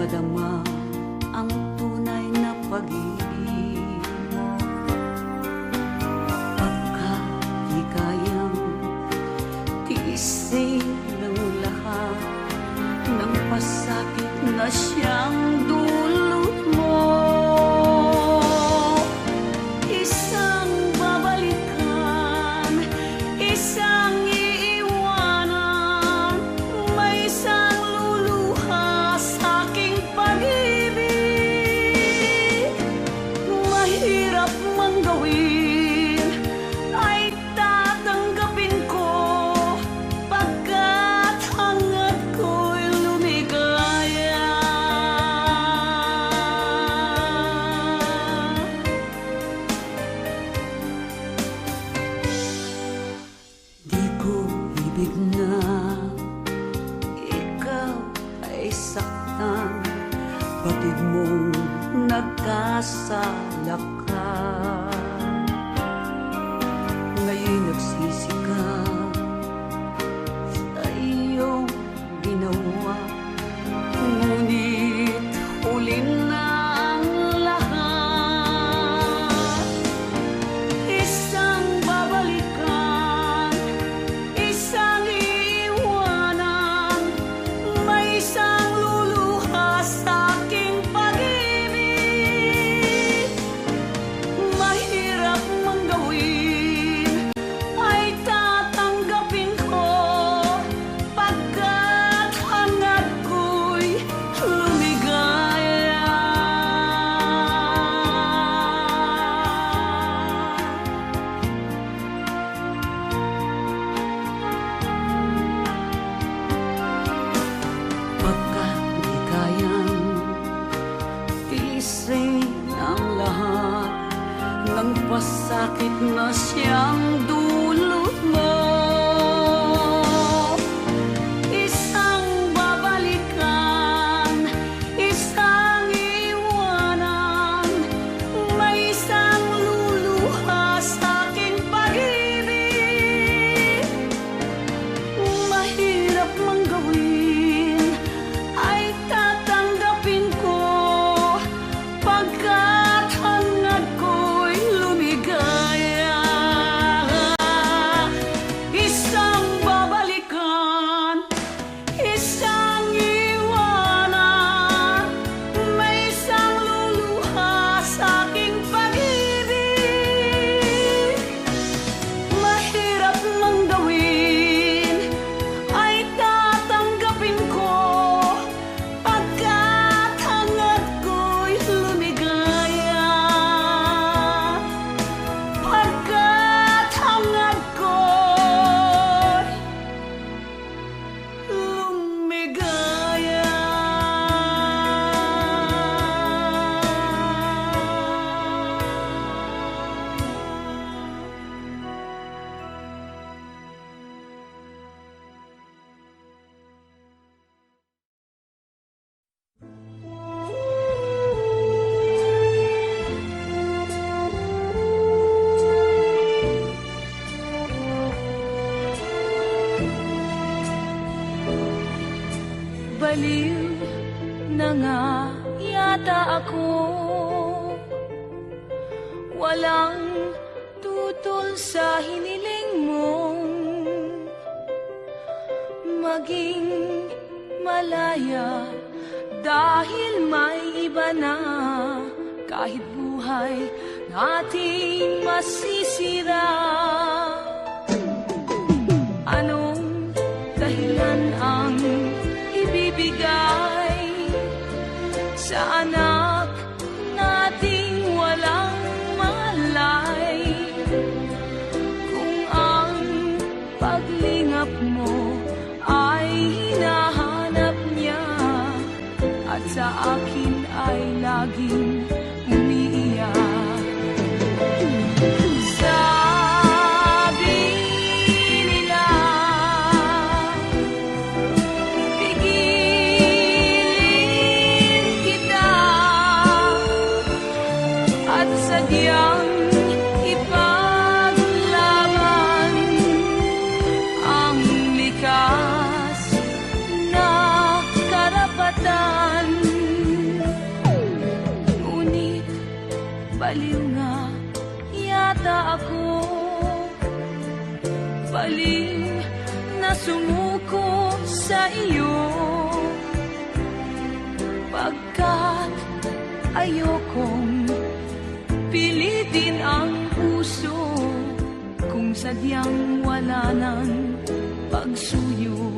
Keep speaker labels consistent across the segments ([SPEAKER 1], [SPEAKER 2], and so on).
[SPEAKER 1] madama ang tunay na pag-ibig mo. Pagka di kayang tiisin ng lahat ng pasakit na siyang dulot mo, isang babalikan, isang iiwanan, may isang luluha sa aking pag-ibig. Mahirap mang gawin ay tatanggapin ko, pagkat hangad ko'y lumigaya. Di ko ibig na ikaw ay saktan, batid mong nagkasala ka. Ngayon'y nagsisi ka sa iyong ginawa, ngunit huli na ang lahat. Isang babalikan, isang iiwanan, may isang luluha sa aking pag-ibig. Mahirap mang gawin ay tatanggapin ko, pagkat hangad ko'y lumigaya. Pagkat di kayang tiisin ang lahat ng pasakit na siyang dulot mo, isang babalikan, isang iiwanan, may isang luluha sa aking pag-ibig. Mahirap mang gawin ay tatanggapin ko, pagkat hangad ko'y lumigaya. Isang babalikan, isang iwanan, may isang luluha sa aking pag-ibig. Mahirap mang gawin ay tatanggapin ko, pagkat hangad ko'y lumigaya. Pagkat hangad ko'y lumigaya. Baliw na nga yata ako, walang tutol sa hiniling mong maging malaya, dahil may iba na, kahit buhay nating masisira. Anong dahilan ang ibibigay sa anak nating walang malay, kung ang paglingap mo ay hinahanap niya, at sa akin ay laging umiiyak? Sabi nila, pigilin kita, at sadyang ipaglaban ang likas na karapatan. sumuko sa iyo, pagkat ayokong pilitin ang puso kung sadyang wala ng pagsuyo.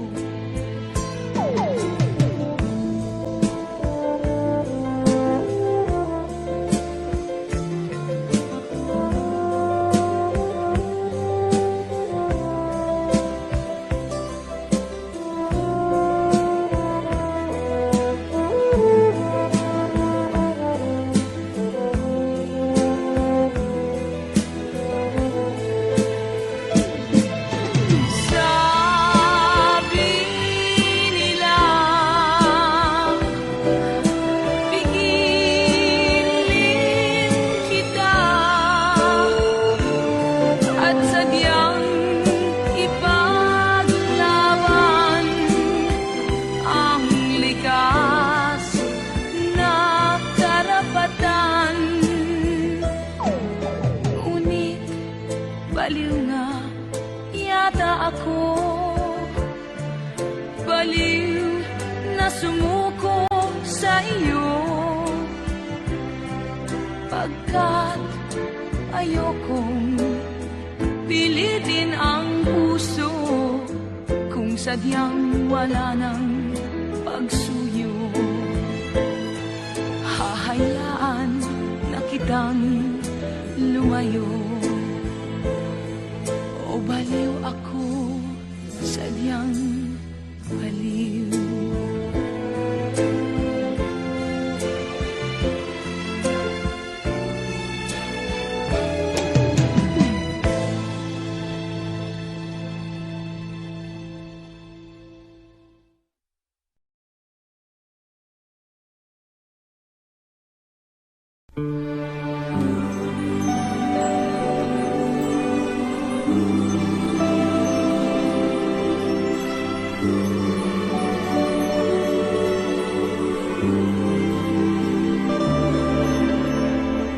[SPEAKER 1] Baliw nga yata ako, baliw na sumuko sa iyo, pagkat ayokong pilitin ang puso kung sadyang wala ng pagsuyo. Hahayaan na kitang lumayo, o baliw ako, sadyang baliw.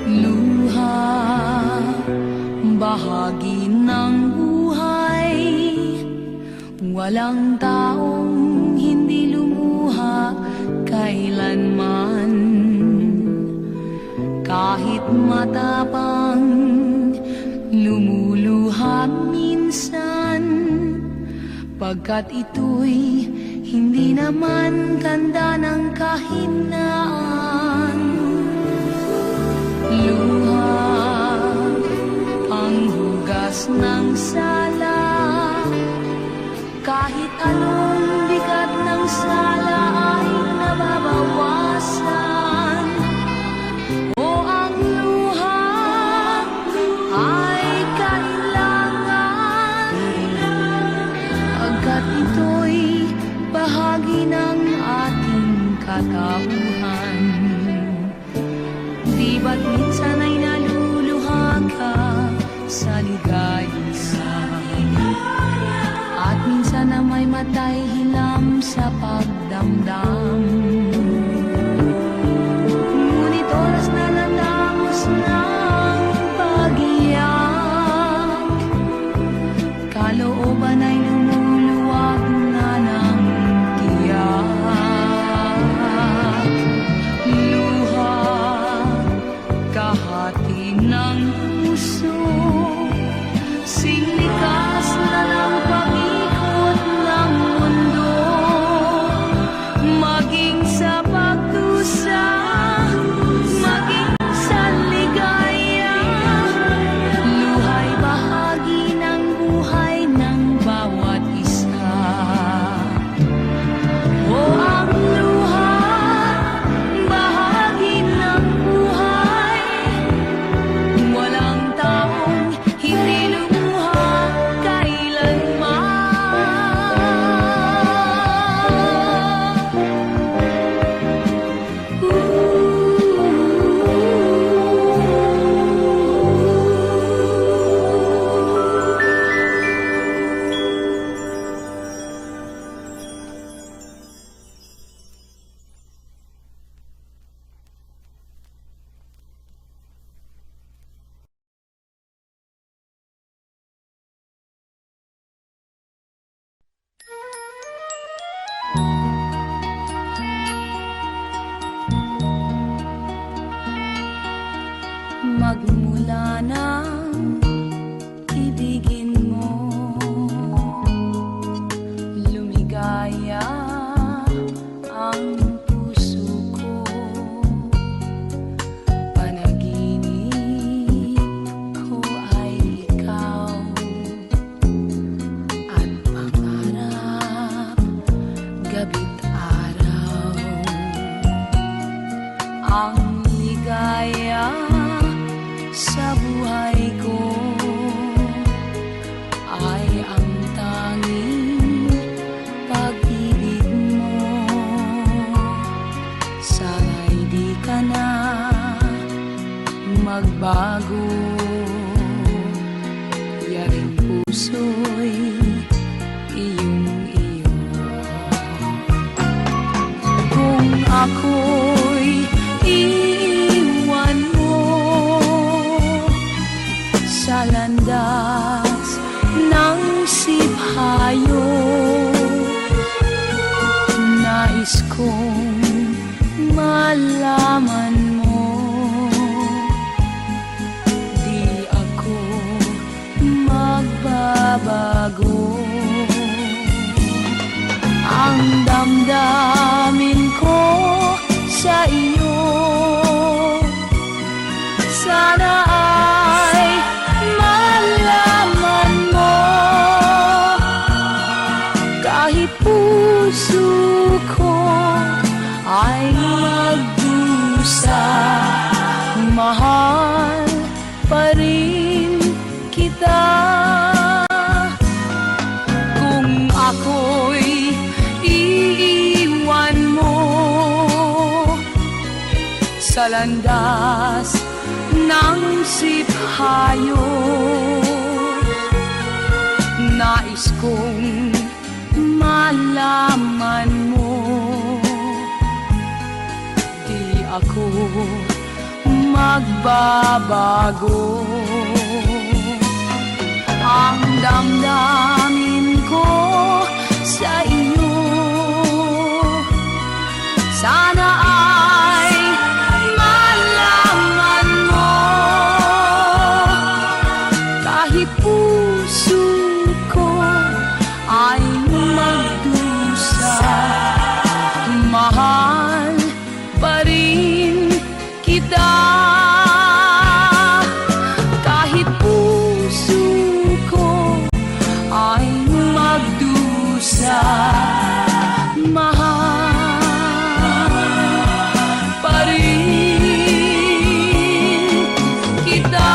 [SPEAKER 1] Luha, bahagi ng buhay, walang taong hindi lumuha kailanman. Kahit matapang lumuluha minsan, pagkat ito'y hindi naman tanda ng kahinaan. Luha, panghugas ng sala, kahit anong bigat ng sala ay nababawasan. O ang luha ay kailangan, agad ito'y bahagi ng ating katauhan. Di ba't minsan ay naluluha ka sa ligaya, at minsan na may matay hilam sa pagdamdam. Ngunit oras na natapos ng pag-iyak, kalooban ay lumuluwag na ng tiyak. Luha, kahati ng puso, singlikas na ng pag-ikot ng mundo, maging sa ang ligaya sa buhay ko ay ang tanging pag-ibig mo. Sana'y di ka na magbago, yaring puso'y iyong-iyo. Kung ako'y iiwan mo sa landas ng siphayo, nais kong malaman mo di ako magbabago. Ang damdamin ko sa iyo sana ay malaman mo, kahit puso ko ay magdusa, mahal pa rin kita. Kung ako'y iiwan mo sa landas ng siphayo, nais kong malaman mo di ako magbabago. Ang damdamin ko sa iyo sana ay malaman mo, kahit puso ko ay magdusa, mahal pa rin kita. Kahit puso ko ay magdusa, mahal pa rin kita.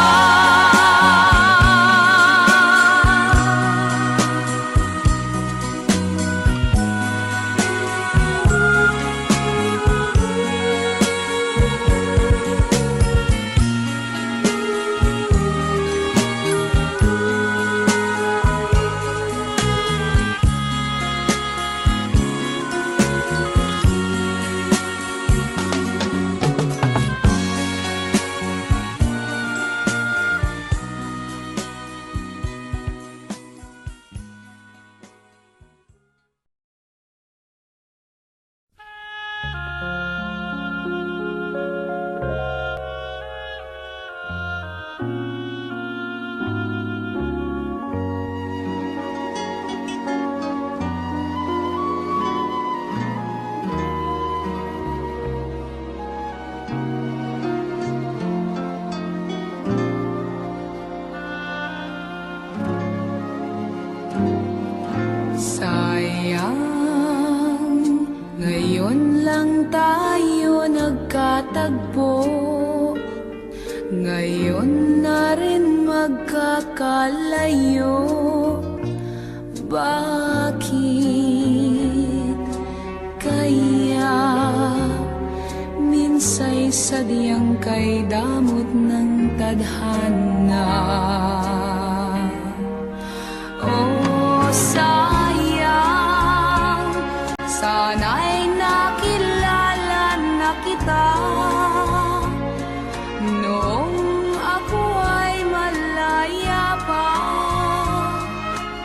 [SPEAKER 1] Sayang, ngayon lang tayo nagkatagpo, ngayon na rin magkakalayo. Bakit kaya minsa'y sadyang kay damot ng tadhana? Oh, sayang, sana'y nakilala na kita noong ako ay malaya pa.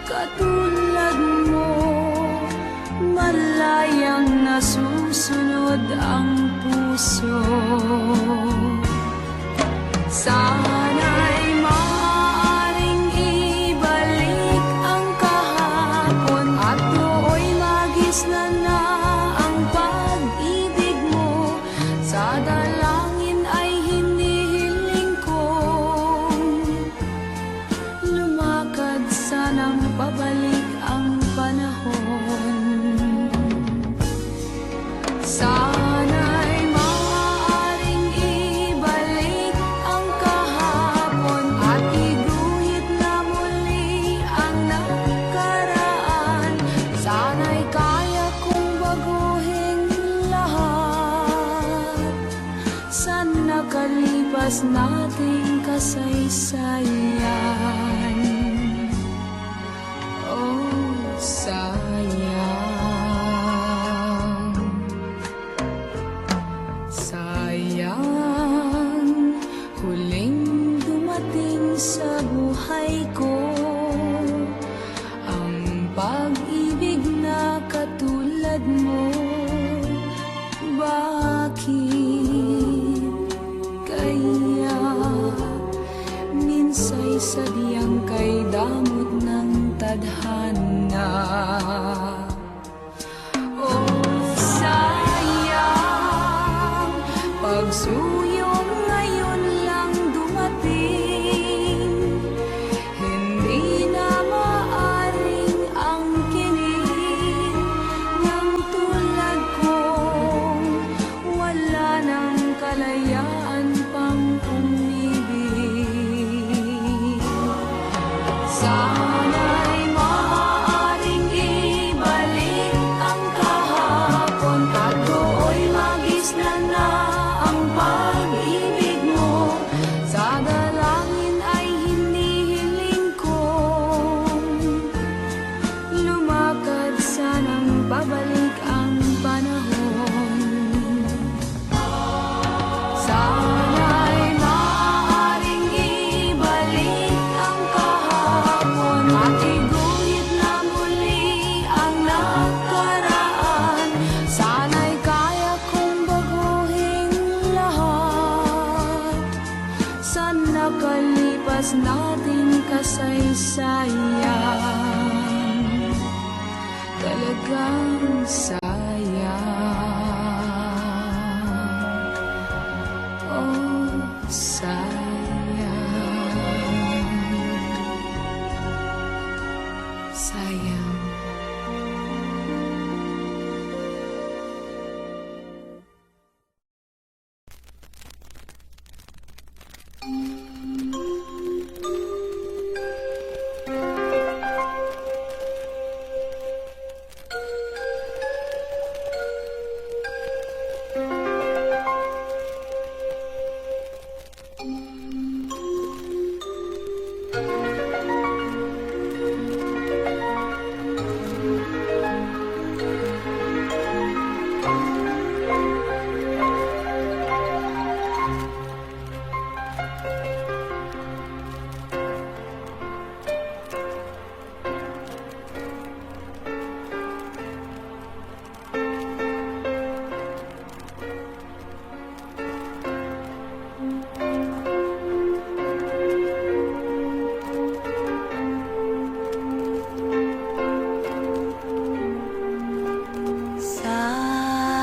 [SPEAKER 1] Katulad mo, malayang nasusunod ang puso. Sana'y maaaring ibalik ang kahapon at nooy magisnan na ang pag-ibig mo. Sa dalangin ay hinihiling kong lumakad sanang pabalik ang panahon. Sana'y maaari nakalipas nating kasaysayan. Oh, sayang, sayang, huling dumating sa buhay ko ang pag-ibig na katulad mo. Bakit kaya minsa'y sadyang kay damot ng tadhana? Oh, sayang, pagsuyong ngayon lang dumating, hindi na maaring angkinin ng tulad kong wala ng kalayaan pang umibig. Sana'y maaaring ibalik ang kahapon, pagdooy magisnan na ang pag-ibig mo. Sa dalangin ay hinihiling kong lumakad sanang pabalik ang panahon. Sana'y maaaring ibalik ang kahapon at iguhit na muli ang nakaraan. Sana'y kaya kong baguhin lahat sa nakalipas nating kasaysayan. Talagang sayang, oh, sayang, sayang.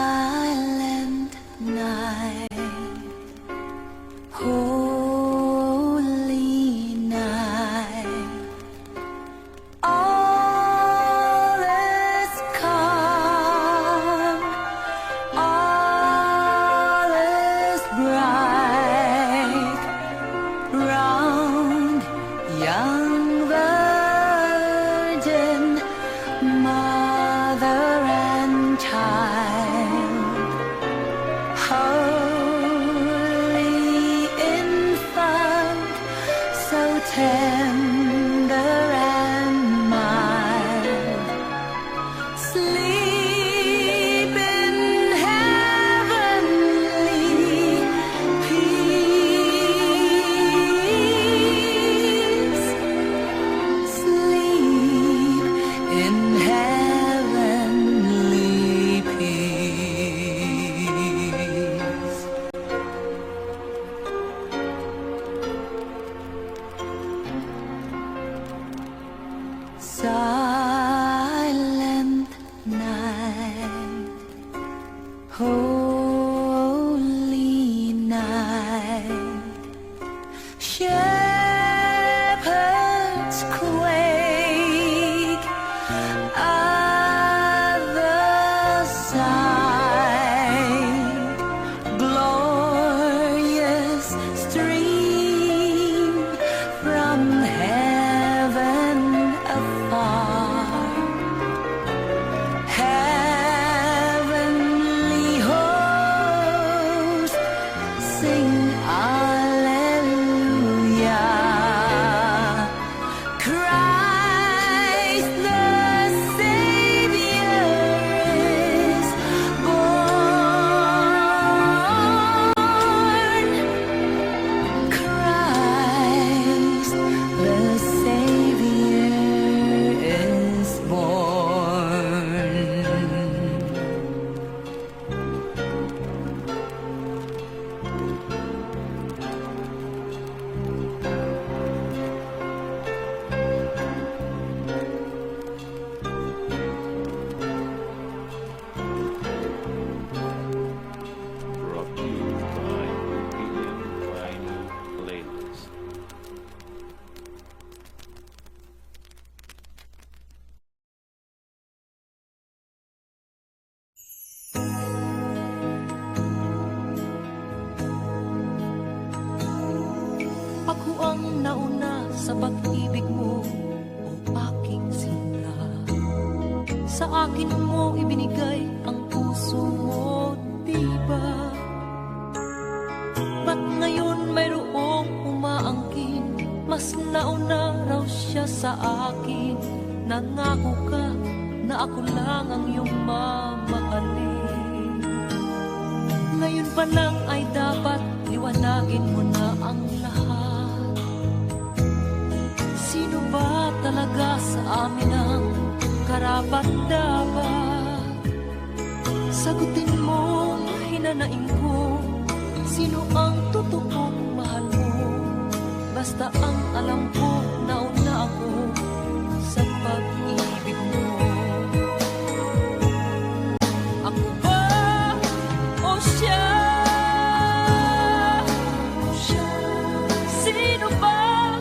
[SPEAKER 1] Silent night, holy night, all is calm, all is bright round young virgin, mother and child, holy infant, so tender and mild, sleep in heavenly peace, sleep in heavenly peace. Silent night, holy night, shepherds quake at the sight, glorious stream from heaven afar, heavenly hosts sing Sino ang nauna sa pag-ibig mo, o aking sinta? Sa akin mo ibinigay ang puso mo, diba? Ba't ngayon mayroong umaangkin? Mas nauna raw siya sa akin. Nangako ka na ako lang ang iyong mamahalin. Ngayon pa lang ay dapat liwanagin mo na ang lahat. Sino ba talaga sa amin ang karapat-dapat? Sagutin mo, hinanaing ko, sino ang totoong mahal mo? Basta ang alam ko, nauna ako sa pag-ibig mo. Ako ba o siya? Sino ba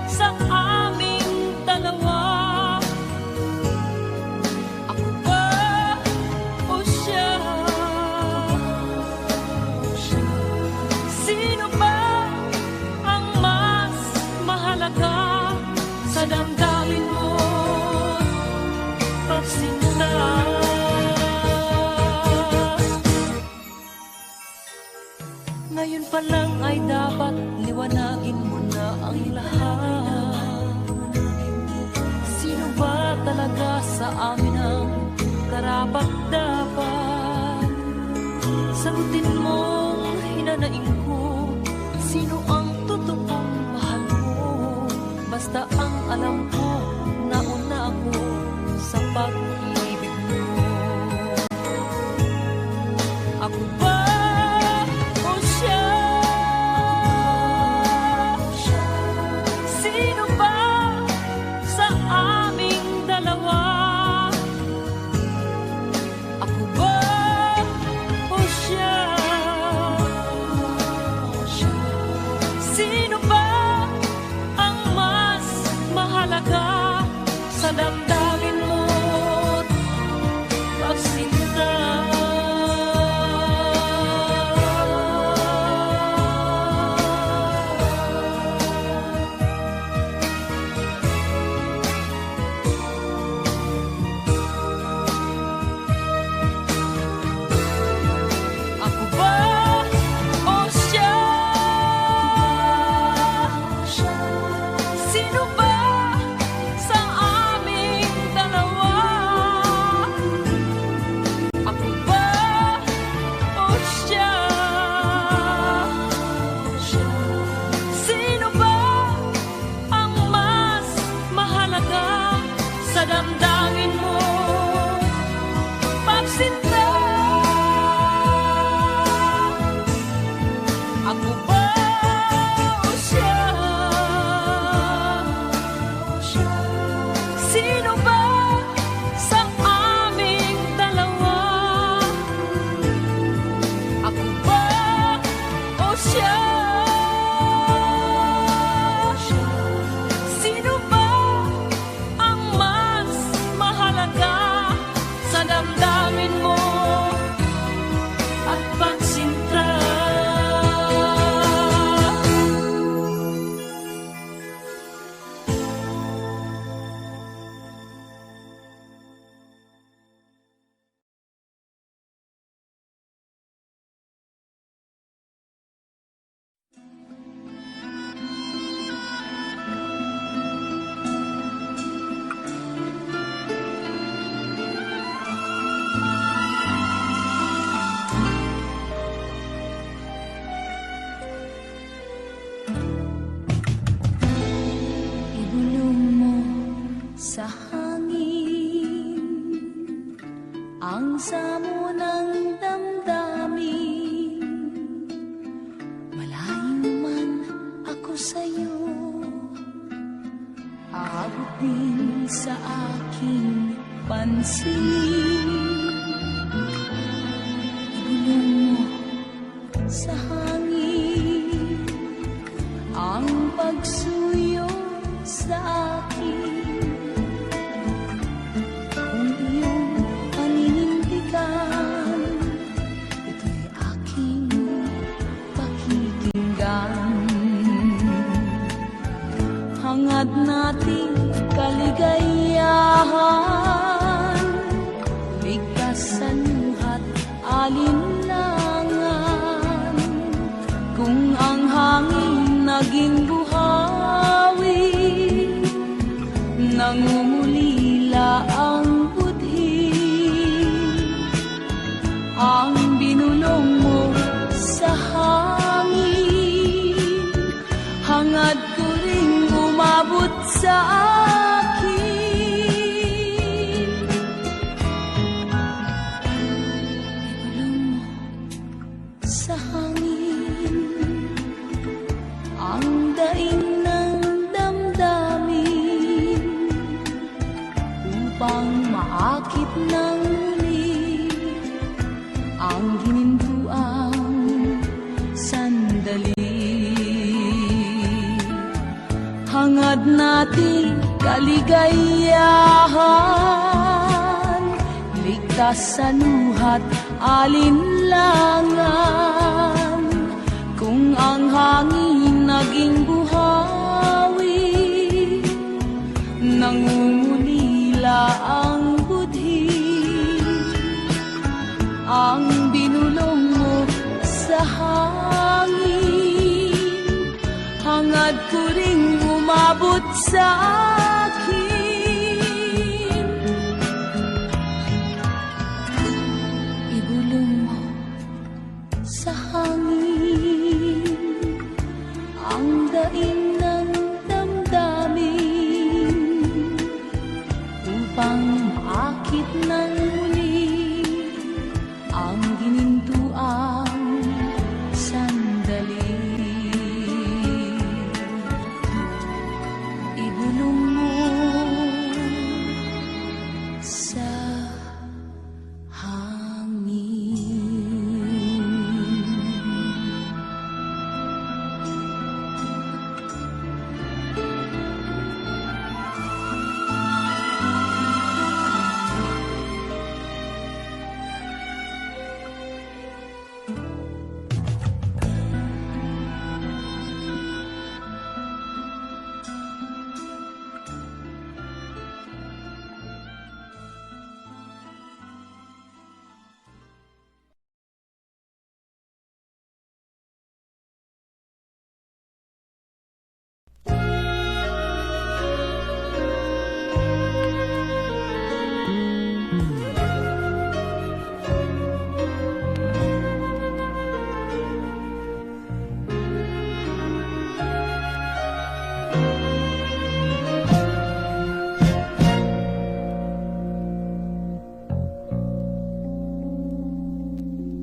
[SPEAKER 1] sa aming dalawa? Ako ba o siya? Sino ba ang mas mahalaga sa damdamin mo, pagsinta? Ngayon pa lang ay dapat liwanagin mo na ang lahat. Sino ba talaga sa amin ang karapat-dapat? Sagutin mo, hinanaing ko, sino ang totoong mahal mo? Basta ang alam ko, nauna ako sa pag-ibig mo. Ako ba o siya? Sino ba sa aming dalawa? Ako ba o siya? Sino ba ang mas mahalaga sa damdamin mo, pagsinta? Ako ba o siya? Sino ba sa aming dalawa? Ako ba o siya? Sino ba ang mas mahalaga sa damdamin mo, pagsinta? Ako ba o siya? Sino ba sa aming dalawa? Ako ba o siya? Sino ba ang mas mahalaga sa damdamin mo at pagsinta? Ibulong mo sa hangin ang samo ng damdamin. Malayo man ako sa'yo, aabot din sa aking pansin. Ibulong mo sa hangin ang pagsuyo sa akin. Kung iyong paninindigan, ito'y aking pakikinggan. sandali. Hangad nating kaligayahan, ligtas sa luhat alinlangan. Kung ang hangin naging buhawi, nangungulila ang budhi. Ang binulong mo sa hangin, hangad ko ring umabot sa akin. Ibulong mo sa hangin ang daing ng damdamin, upang maakit ng muli ang ginintuang sandali. Ibulong mo sa hangin.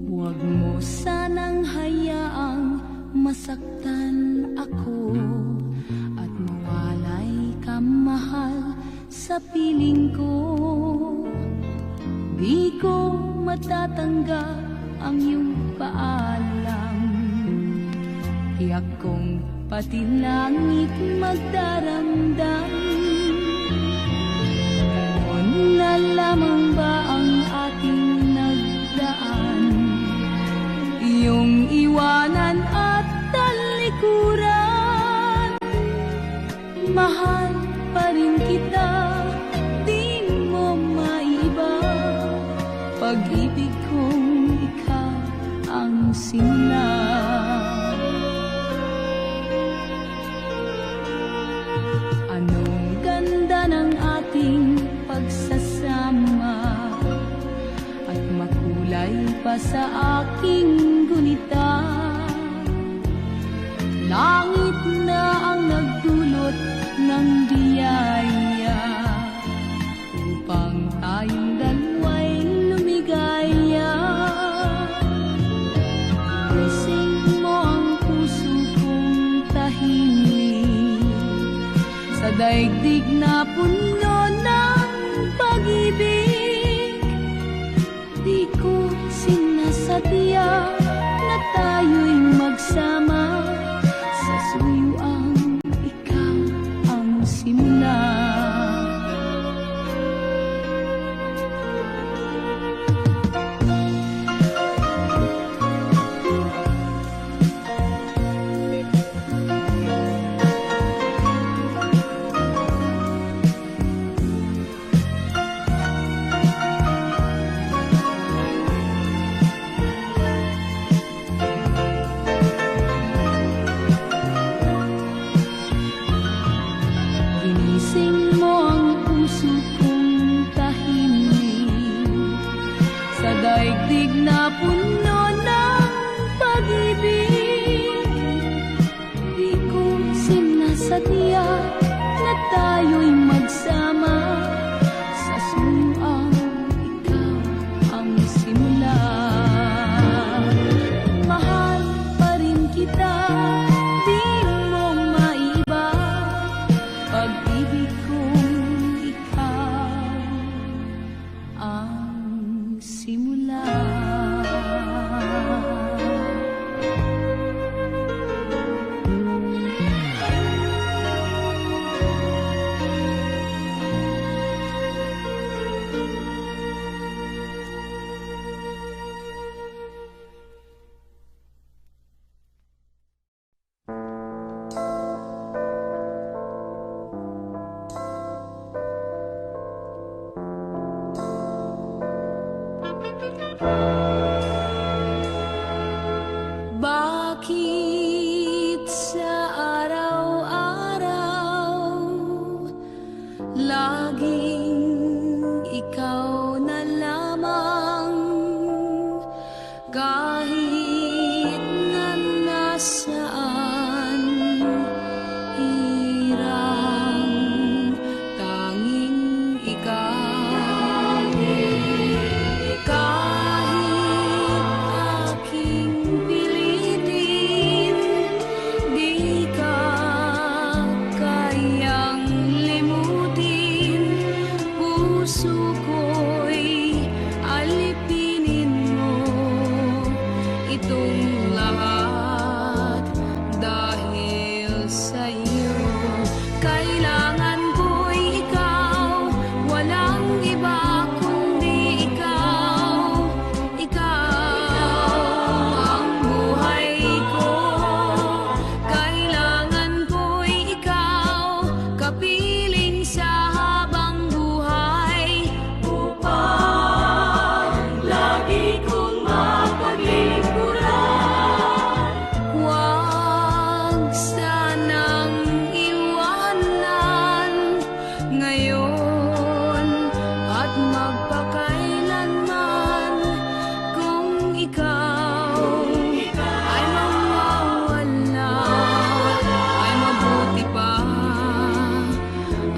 [SPEAKER 1] Huwag mo sanang hayaang masaktan ako at mawalay ka, mahal, sa piling ko. Di ko matatanggap ang iyong paalam, tiyak kong pati langit magdaramdam. Noon na lamang ba ang ating nagdaan, iyong iwanan at talikuran? Mahal pa rin kita, di mo maiba, pag-ibig kong ikaw ang simula. Anong ganda ng ating pagsasama, at makulay pa sa aking gunita. Langit na ang nagdulot ng biyaya, upang tayong dalawa'y lumigaya. Gising mo ang puso kong tahimik, sa daigdig na puno ng pag-ibig. Di ko sinasadya na tayo'y magsama, sa suyuang ikaw ang simula. Ginising mo ang puso kong tahimik, sa daigdig na puno ng pag-ibig. Di ko sinasadya na tayo'y magsama, sa suyuang ikaw ang simula. Mahal pa rin kita, di mo maiba, pag-ibig kong ikaw ang simula. Bakit sa araw-araw laging ikaw na lamang, kahit na nasaan hirang, tanging ikaw. Kahit aking pilitin, di ka kayang limutin. Puso ko'y alipinin mo itong lahat dahil sa'yo. Kailangan ko'y ikaw, walang iba kundi ikaw. Ikaw ang buhay ko. Kailangan ko'y ikaw, kapiling sa habang buhay, upang lagi kong mapaglingkuran. Huwag sanang iwanan ngayon at magpakailanman. Kung ikaw ay mawawala, ay mabuti pa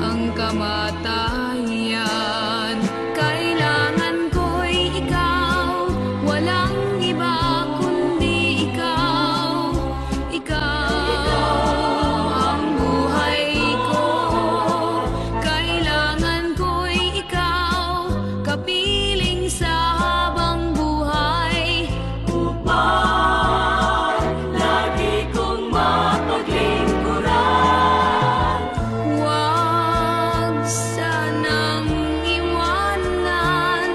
[SPEAKER 1] ang kamatayan. Kailangan ko'y ikaw, walang iba kundi ikaw. Ikaw ang buhay ko. Kailangan ko'y ikaw, kapiling sa habang buhay, upang lagi kong mapaglingkuran. Huwag sanang iwanan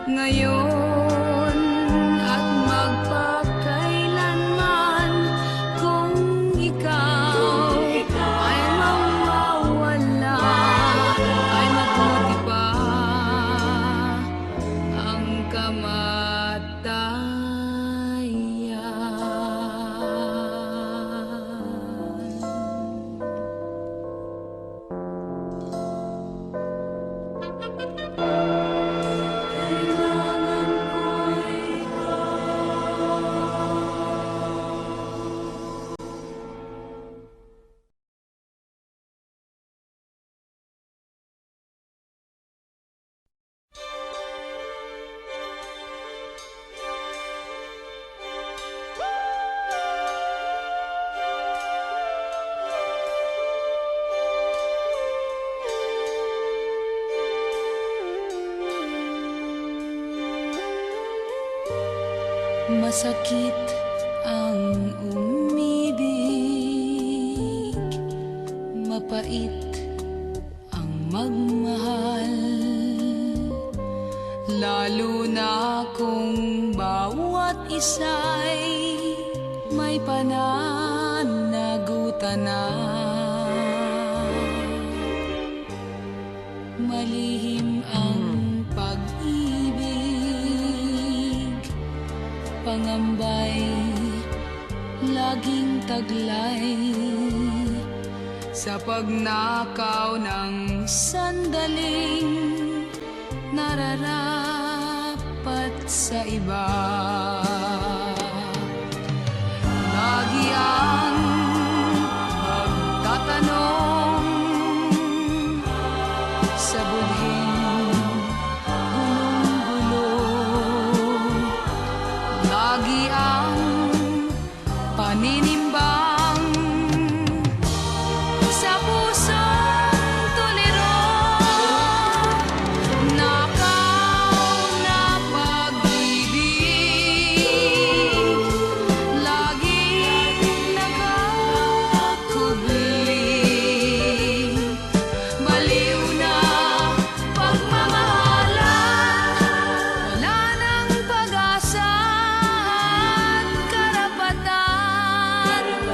[SPEAKER 1] ngayon at magpakailanman. Kung ikaw ay mawawala, ay mabuti pa ang kamatayan. Kailangan ko'y masakit ang umibig, mapait ang magmahal, lalo na kung bawat isa'y may pananagutan na. Malihim ang pag-ibig, pangambay laging taglay sa pagnakaw ng sandaling nararapat sa iba. Lagi ang pagtatanong sa budhing gulong-gulo. Lagi ang paninimbang sa pusong tuliro. Nakaw na pag-ibig, laging nakakubling. Baliw na pagmamahalan, wala nang pag-asa at karapatan.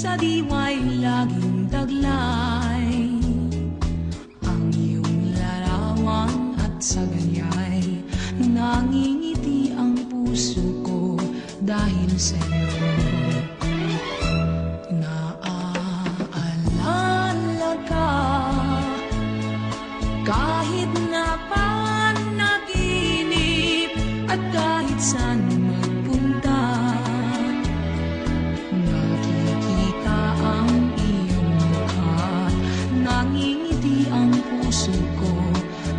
[SPEAKER 1] sa diwa'y laging taglay ang iyong larawan at sa ganya'y nangingiti ang puso ko dahil sa'yo. Naaalala ka kahit na panaginip at kahit saan magpunta, nakikita ang iyong mukha, nangingiti ang puso ko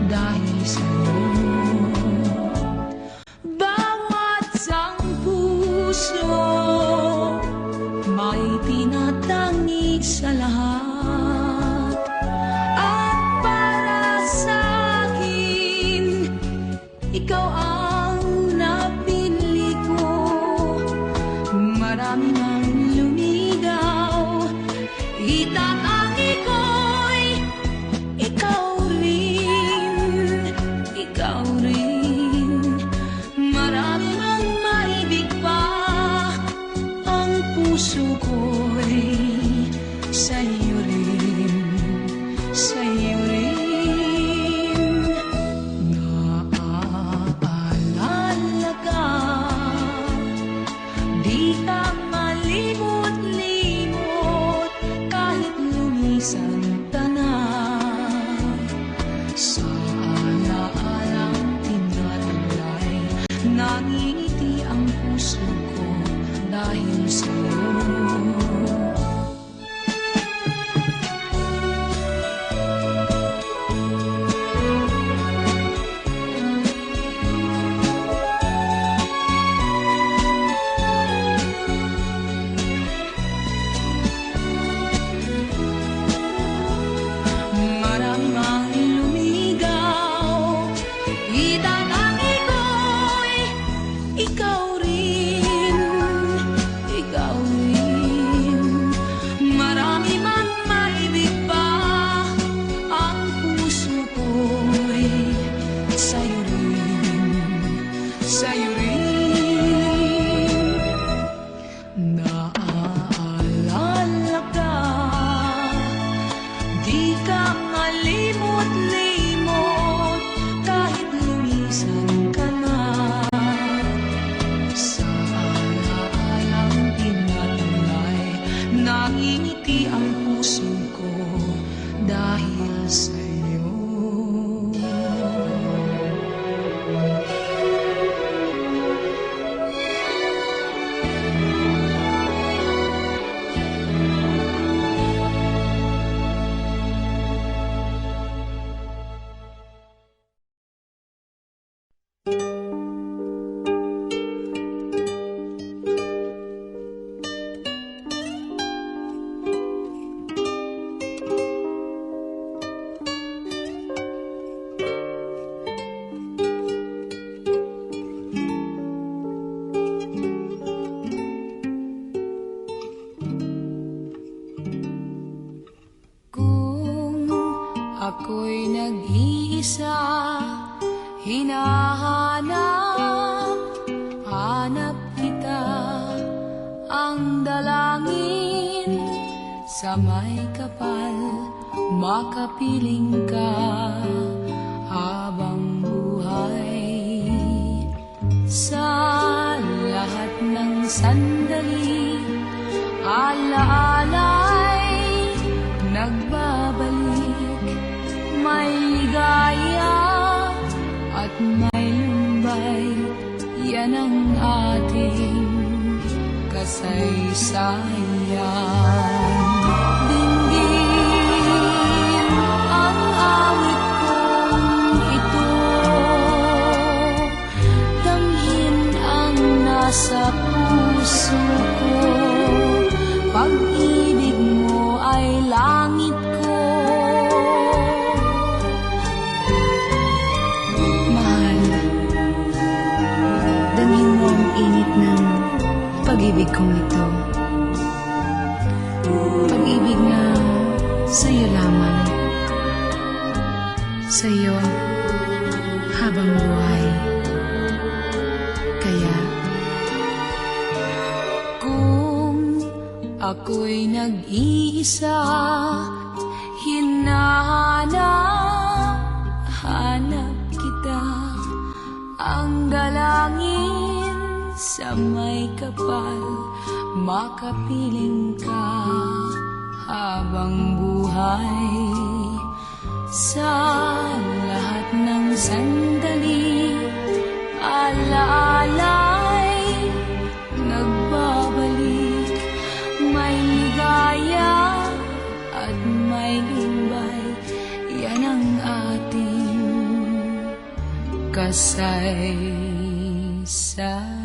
[SPEAKER 1] dahil sa'yo. Bawat sang puso may tinatangi sa lahat, at para sa'kin ikaw ang napili ko. Marami mang lumigaw, itatanggi ko'y ikaw rin, ikaw rin. Marami mang maibig pa, ang puso ko'y sa'yo rin, sa'yo rin. Naaalala ka, di ka malimot-limot kahit lumisan ka na. Sa alaalang tinataglay, nangingiti ang puso ko dahil sa'yo. Marami mang lumigaw, itatanggi ko'y ikaw rin, ikaw rin. Marami mang maibig pa, ang puso ko'y sa'yo rin, sa'yo rin. Naaalala ka, di ka malimot-limot kahit lumisan ka na. Sa alaalang tinataglay, nangingiti ang puso ko dahil sa'yo. Kung ako'y nag-iisa, hinahanap kita, ang dalangin sa may kapal, makapiling ka habang buhay. Sa lahat ng sandali, alaala'y nagbabalik, may ligaya at may lumbay, yan ang ating kasaysayan. Dinggin ang awit kong ito, damhin ang nasa puso ko, pag-ibig mo ay langit ko. Mahal, damhin mo ang init ng pag-ibig kong ito, pag-ibig na sa'yo lamang, sa'yo habang buhay. Kaya
[SPEAKER 2] Ako'y nag-iisa, hinahanap kita. Ang dalangin sa may kapal, makapiling ka habang buhay. Sa lahat ng sandali, alaala'y nagbabalik. May ligaya at may lumbay, yan ang ating kasaysayan.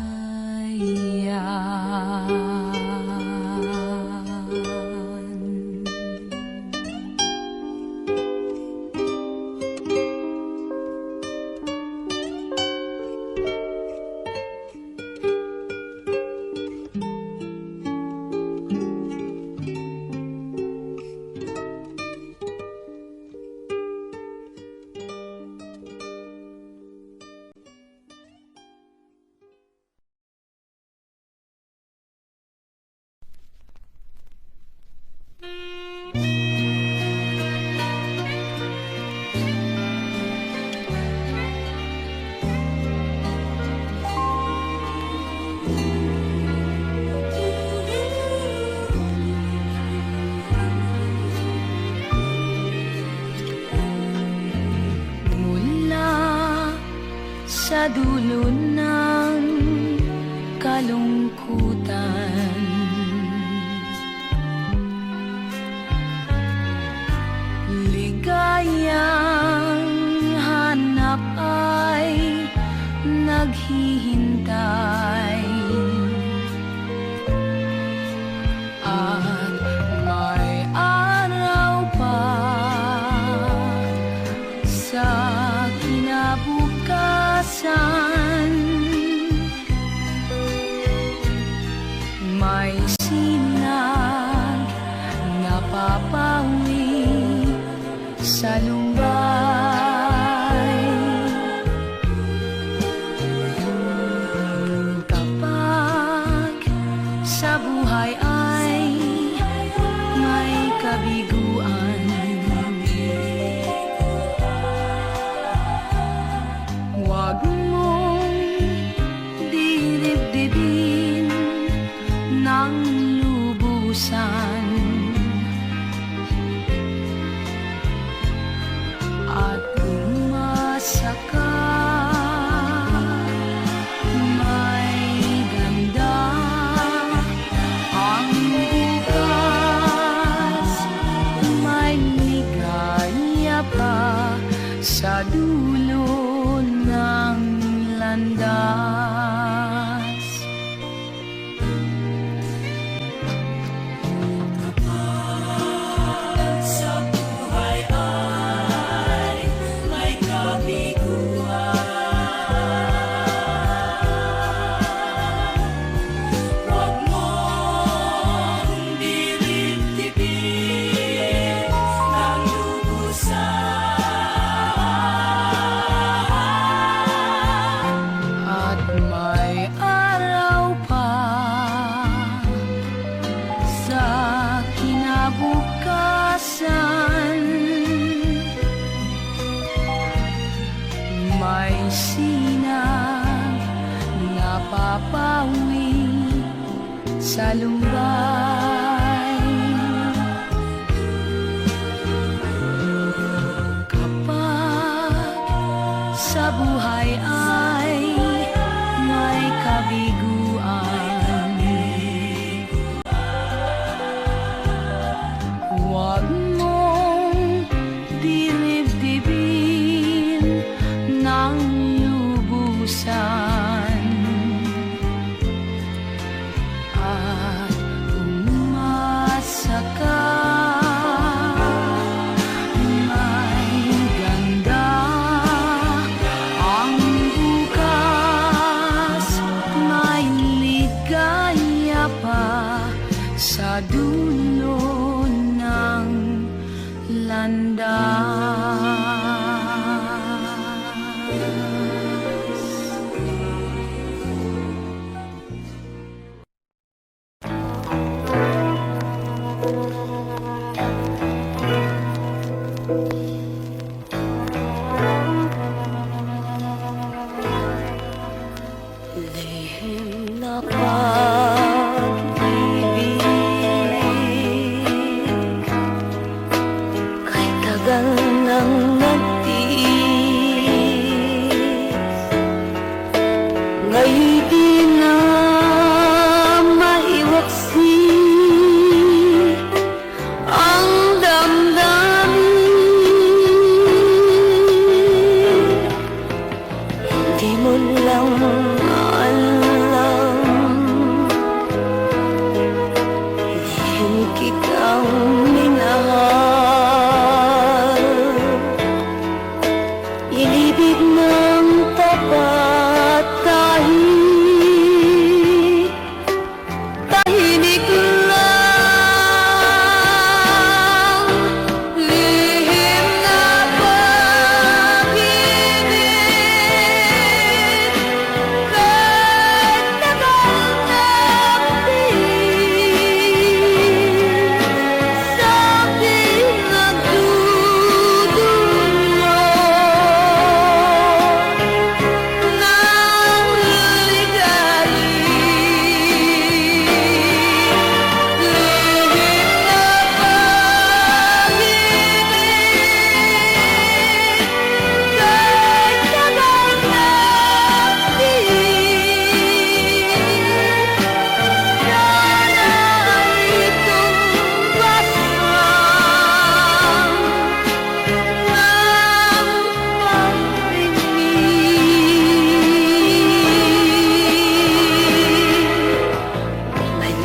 [SPEAKER 2] Sa dulo ng kalungkutan, ligayang hanap ay naghihintay. At may araw pa sa kinabukasan, may sinag na papawi sa lumbay. Kapag sa buhay ay may kabiguan, huwag mong didibdibin ng lubusan. At umasa ka, may ganda ang bukas, may ligaya pa sa dulo ng landas. Sa buhay ay may kabiguan, huwag mong didibdibin ng lubusan. At may araw pa sa kinabukasan, may sinag na papawi sa lumbay. Kapag sa buhay ay may kabiguan, huwag mong dinibdibin ng lubusan. At umasa ka, may ganda ang bukas, may ligaya pa sa dulo ng landas. kitang minahal. Inibig ng tapat kahit tahimik lang, lihim na pag-ibig, kahit tagal ng tiis, sa akin nagdudulot ng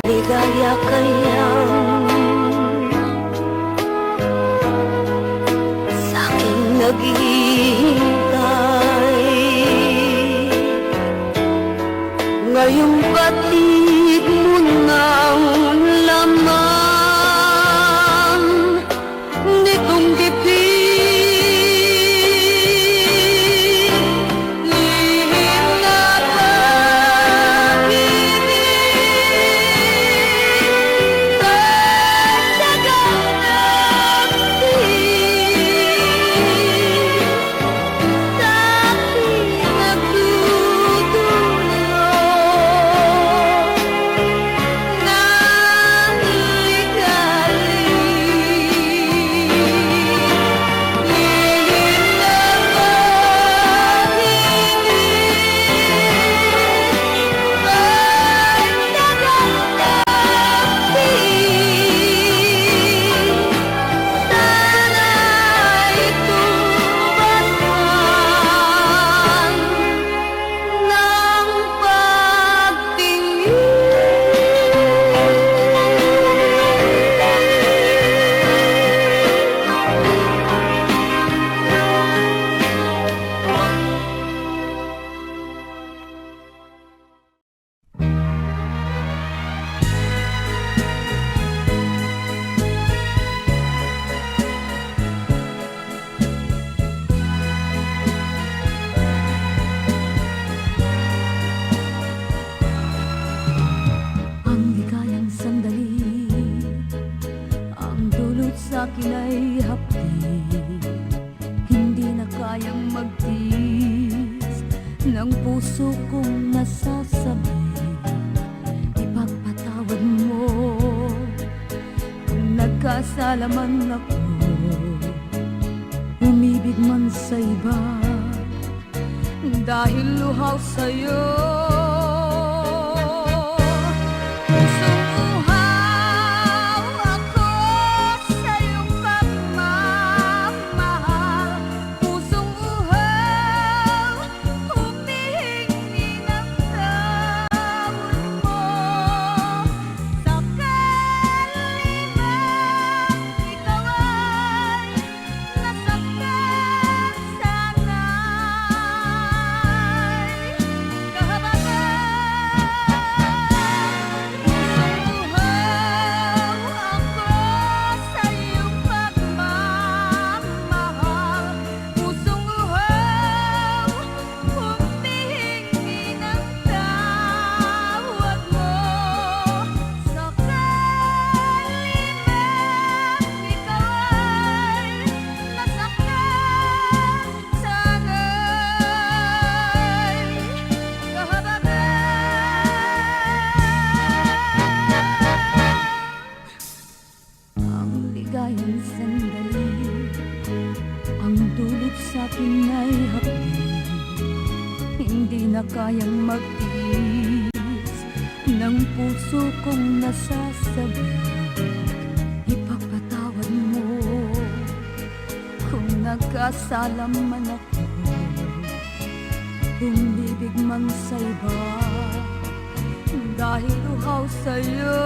[SPEAKER 2] ligaya kayang sa'king naghihintay. Ngayong batid mo ng laman nitong dibdib, lihim na pag-ibig, kahit tagal ng tiis, sa akin nagdudulot ng ang ligayang sandali, ang dulot sa'kin ay hapdi, hindi na kayang magtiis ng puso kong nasasabi. Ipagpatawad mo kung nagkasala man ako, umibig man sa iba dahil luhaw sa'yo. Pusong uhaw ako sa iyong pagmamahal, pusong uhaw humihingi ng tawad mo. Sa kalimang ikaw ay nasaktan sana'y sa'kin ay hapdi, hindi na kayang magtiis ng puso kong nasasabi. Ipagpatawad mo kung nagkasala man ako, umibig man sa iba dahil uhaw sa'yo.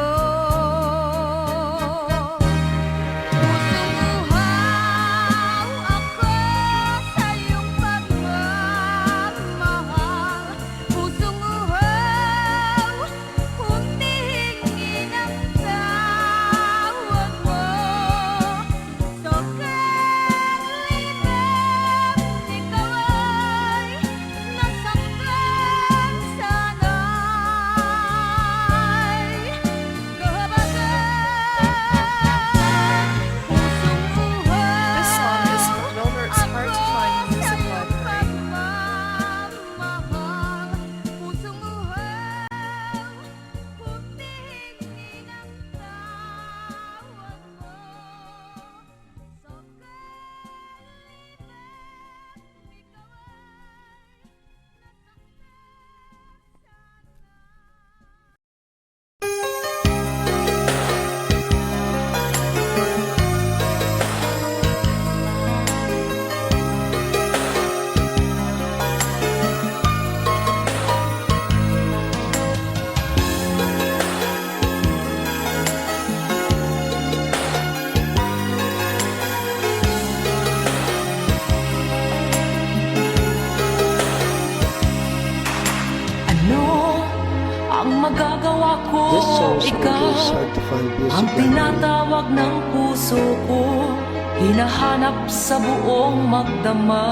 [SPEAKER 3] hard to find music
[SPEAKER 1] Ang
[SPEAKER 3] library.
[SPEAKER 1] tinatawag ng puso ko, hinahanap sa buong magdamag.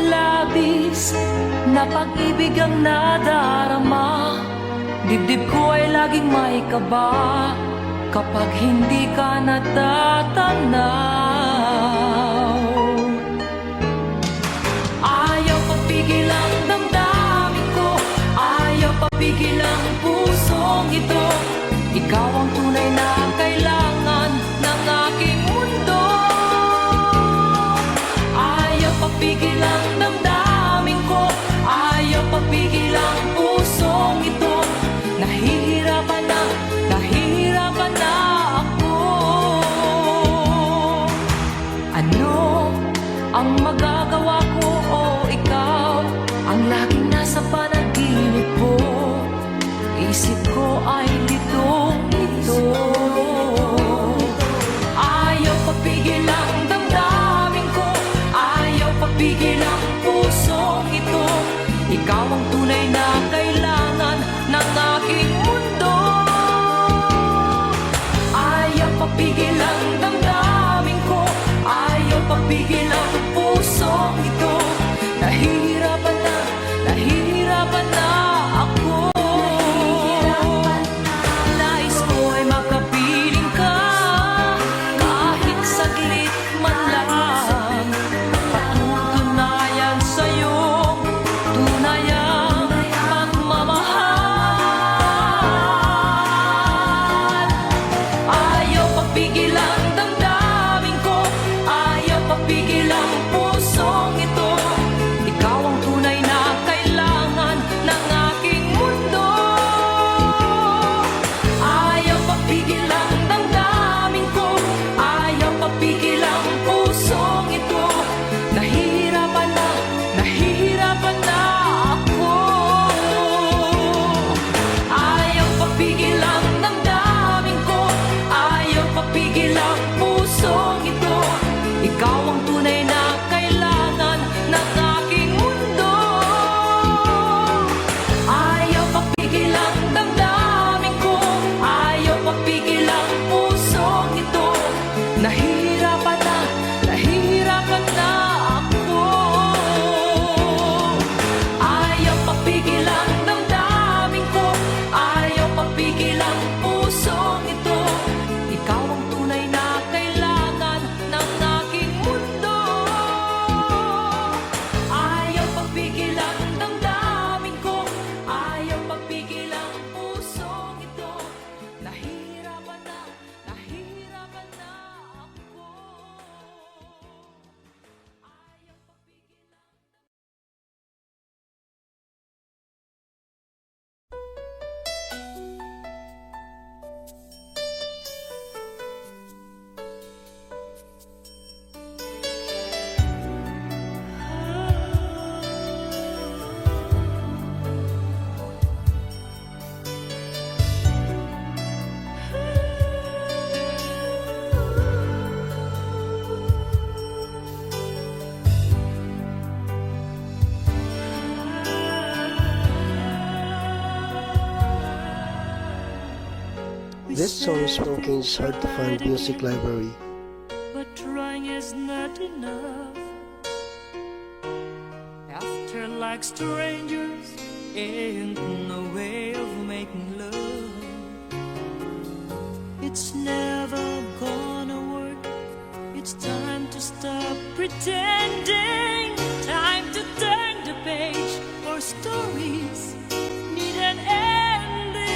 [SPEAKER 1] Labis na pag-ibig ang nadarama, dibdib ko ay laging may kaba kapag hindi ka natatanaw. Ayaw papigil ang damdamin ko, ayaw papigil ang pusong ito. Ikaw ang tunay na kailangan ng aking mundo. Ayaw papigil ang damdamin ko, ayaw papigil ang pusong ito. Nahihirapan na ako. Ano ang magagawa ko o ikaw ang laging nasa panaginip ko? Isip ko ay litong-lito. Ayaw papigil ang damdamin ko, ayaw papigil ang pusong ito. Ikaw ang tunay na kailangan ng aking mundo. Ayaw papigil ang damdamin ko, ayaw papigil ang pusong ito. Nahihirapan na ako. Nais ko ay makapiling ka, kahit saglit man lang. Patutunayan sa'yo tunay ang pagmamahal. Ayaw papigil ang damdamin ko, ayaw papigil ang pusong ito. Ikaw ang tunay na kailangan ng aking mundo. Ayaw papigil ang damdamin ko, ayaw papigil ang pusong ito. Nahihirapan na ako. Ayaw papigil ang damdamin ko, ayaw papigil ang pusong ito. Ikaw ang tunay na kailangan ng aking mundo. Ayaw papigil ang damdamin ko, ayaw papigil ang pusong ito. Nahihirapan na ako. Ayaw papigil ang damdamin ko, ayaw papigil ang pusong ito. Ikaw ang tunay na kailangan ng aking mundo. Ayaw papigil ang damdamin ko, ayaw papigil ang pusong ito. Nahihirapan na ako. Ayaw papigil ang
[SPEAKER 3] This song is from Kane's Hard to Find Music Library.
[SPEAKER 1] But trying is not enough. After like strangers ain't no way of making love. It's never gonna work. It's time to stop pretending. Time to turn the page. Our stories need an ending.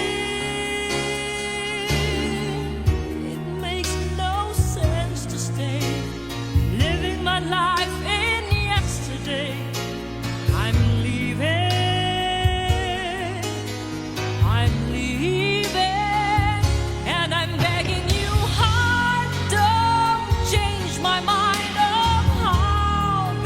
[SPEAKER 1] It makes no sense to stay living my life in yesterday. I'm leaving, and I'm begging you hard, don't change my mind. Oh, how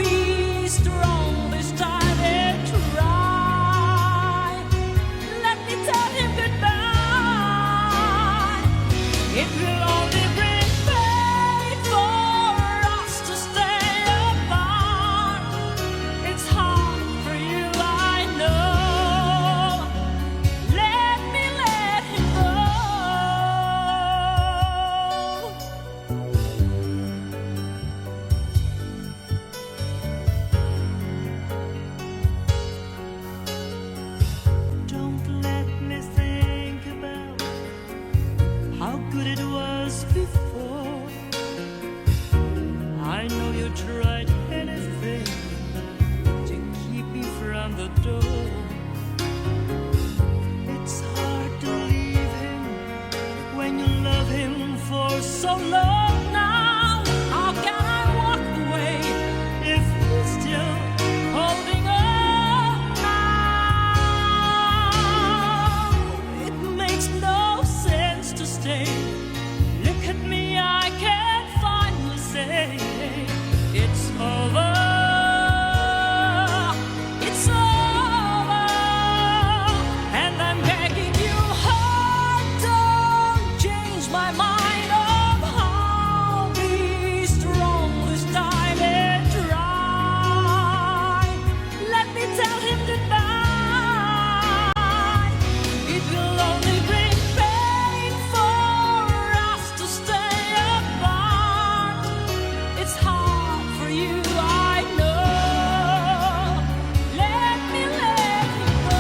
[SPEAKER 4] good it was before. I know you tried anything to keep me from the door. It's hard to leave him when you love him for so long now. How can I walk away if he's still holding on now? It makes no sense to stay. Look at me, I can finally say it's over. It's over. And I'm begging you, heart, don't change my mind. Oh, I'll be strong this time and try. Let me tell him goodbye. It will only bring pain for us to stay apart. It's hard for you, I know. Let me let you go.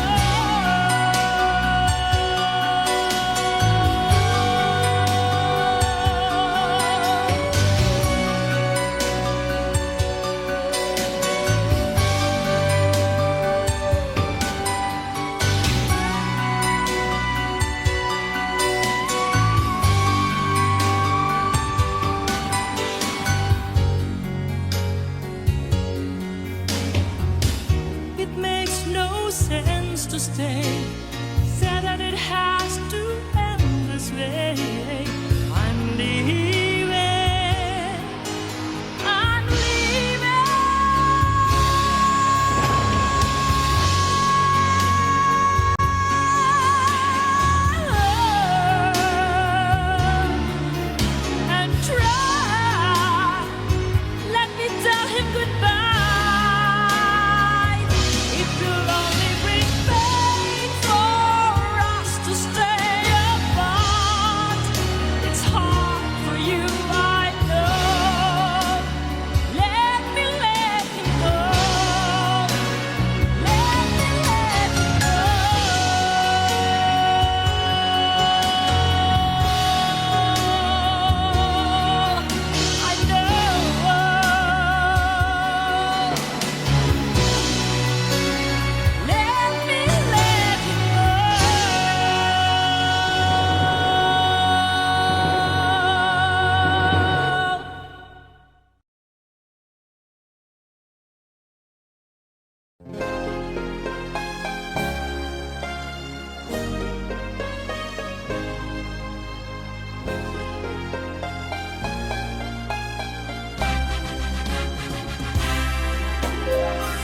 [SPEAKER 4] It makes no sense to stay. Said that it has to end this way. I'm leaving. I'm leaving. And try. Let me tell him goodbye. It will only bring pain for us to stay apart. It's hard for you, I know. Let me let him go. Let me let him go. I know. Let me let him go.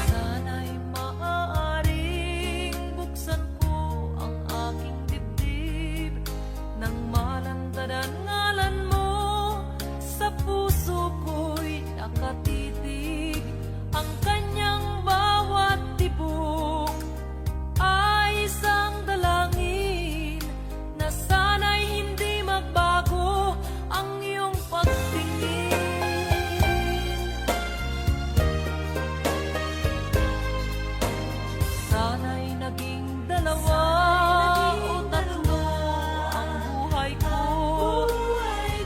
[SPEAKER 4] Sana'y maaaring buksan ko ang aking dibdib nang malantad ang ngalan mo sa puso ko'y nakatitig. Ang kanyang bawat tibok ay isang dalangin na sana'y hindi magbago ang iyong pagtingin. Sana'y naging dalawa o tatlo ang buhay ko.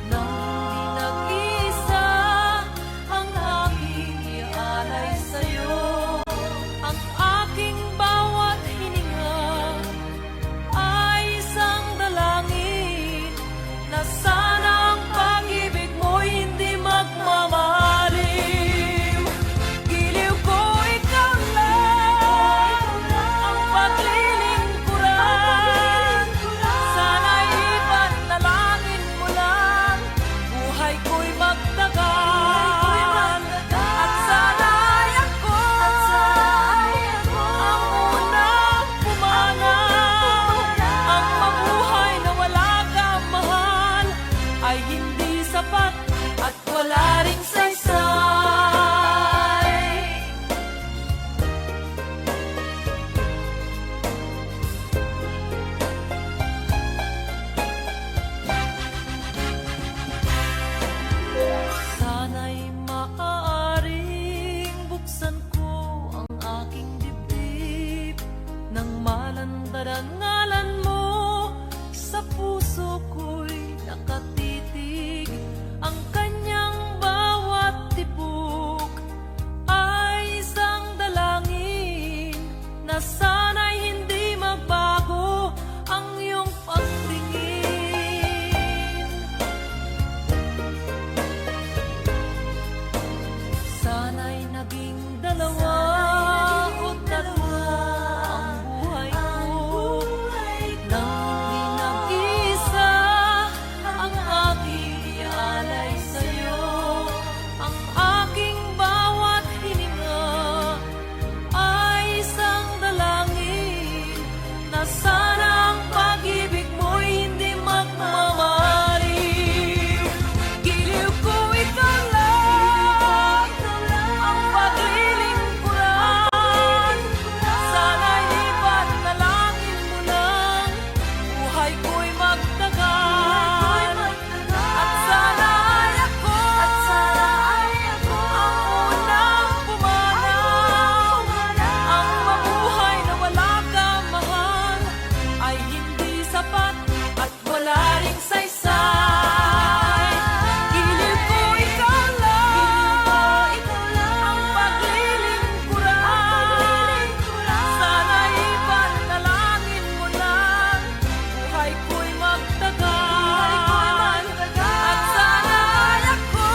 [SPEAKER 4] Nang nag-iisa ang aking ialay sa'yo. Ang aking bawat hininga ay isang dalangin na sana ang pag-ibig mo'y hindi magmamaliw. Giliw ko ikaw lang ang paglilingkuran. Sana'y ipanalangin mo lang buhay ko'y magtagal. At sana'y ako ang unang pumanaw. Ang mabuhay na wala kang mahal ay hindi sapat at wala ring saysay. Sana'y maaaring buksan ko ang aking dibdib nang malandad ang ngalan mo sa puso ko'y
[SPEAKER 1] nakatitig. Ang kanyang bawat tibok ay isang dalangin na sana'y hindi magbago ang iyong pagtingin. Sana'y naging dalawa o tatlo ang buhay ko, nang pinag-isa ang aking ialay sa'yo. Ang aking bawat hininga ay isang dalangin na sana ang pag-ibig mo'y hindi magmamaliw. Giliw ko ikaw lang, ang paglilingkuran. Sana'y ipanalangin mo lang, buhay ko'y magtagal. At sana ay ako ang unang pumanaw. Ang mabuhay na wala kang mahal ay hindi sapat at wala ring saysay. Giliw ko ikaw lang, ang paglilingkuran. Sana'y ipanalangin mo lang, buhay ko'y magtagal. At sana ay ako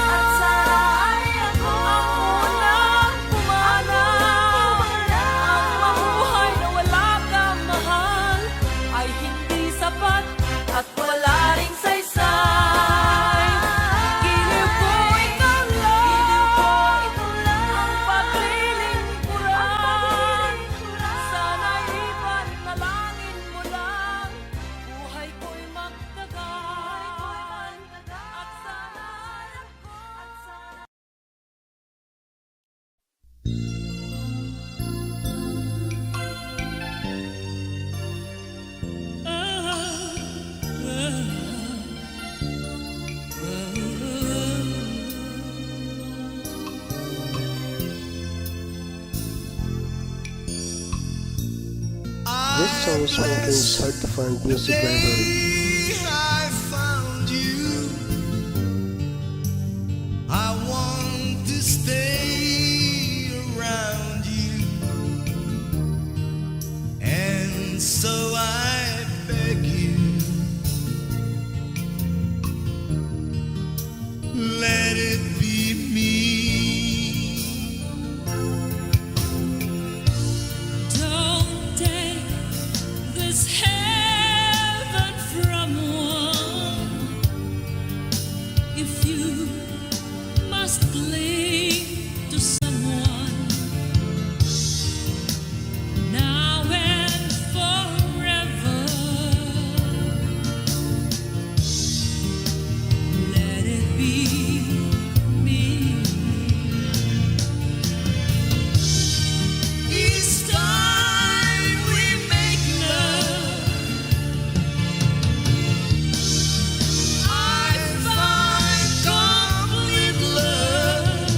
[SPEAKER 1] ang unang pumanaw. Ang mabuhay na wala kang mahal ay hindi sapat at wala ring saysay. Giliw ko ikaw lang, ang paglilingkuran. Sana'y ipanalangin mo lang, buhay ko'y magtagal. At sana ay ako
[SPEAKER 3] This song is Smoking's Hard to Find Music Library.
[SPEAKER 5] I found you. I want to stay around you, and so I beg you, let it be me.
[SPEAKER 4] Don't take this heaven from one. If you must cling to someone now and forever, let it be me. Each time we make love, I find complete love.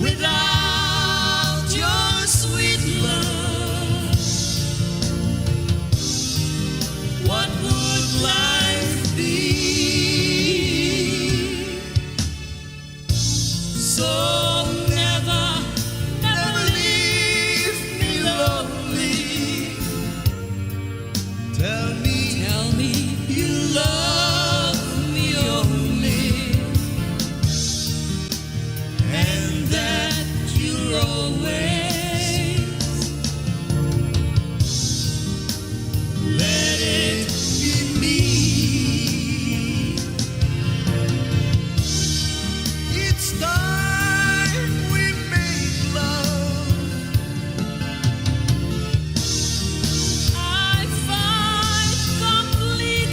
[SPEAKER 4] Without your sweet love, what would life be? So never, never leave me lonely.
[SPEAKER 5] Tell me
[SPEAKER 4] You love me only, and that you're always.
[SPEAKER 5] let it be me. Each time we make love,
[SPEAKER 4] I find complete